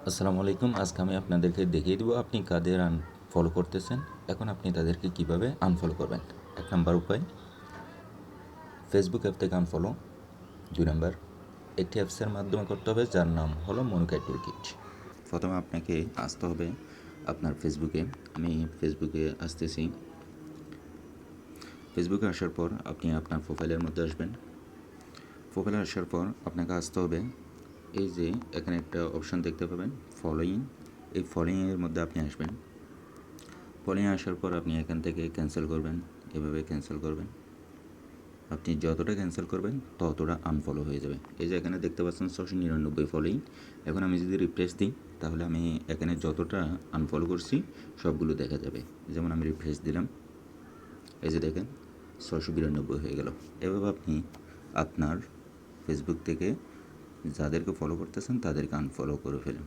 আসসালামু আলাইকুম। আজকে আমি আপনাদেরকে দেখিয়ে দিব আপনি কাদের আনফলো করতেছেন। এখন আপনি তাদেরকে কিভাবে আনফলো করবেন। ১ নাম্বার উপায়, ফেসবুক অ্যাপ থেকে আনফলো। ২ নাম্বার, একটি অ্যাপসের মাধ্যমে করতে হবে যার নাম হলো মনিকাই টুলকিট। প্রথমে আপনাকে আসতে হবে আপনার ফেসবুকে। আমি ফেসবুকে আসতেছি। ফেসবুকে আসার পর আপনি আপনার প্রোফাইলের মধ্যে আসবেন। প্রোফাইলে আসার পর আপনাকে আসতে হবে, এই যে এখানে একটা অপশান দেখতে পাবেন ফলোয়িং। এই ফলোয়িংয়ের মধ্যে আপনি আসবেন। ফলোয়িং আসার পর আপনি এখান থেকে ক্যান্সেল করবেন, এভাবে ক্যান্সেল করবেন। আপনি যতটা ক্যান্সেল করবেন ততটা আনফলো হয়ে যাবে। এই যে এখানে দেখতে পাচ্ছেন 699 ফলোয়িং। এখন আমি যদি রিফ্রেশ দিই তাহলে আমি এখানে যতটা আনফলো করছি সবগুলো দেখা যাবে। যেমন আমি রিফ্রেশ দিলাম, এই যে দেখেন 692 হয়ে গেল। এভাবে আপনি আপনার ফেসবুক থেকে যাদেরকে ফলো করতেছেন তাদেরকে আনফলো করে ফেলুন।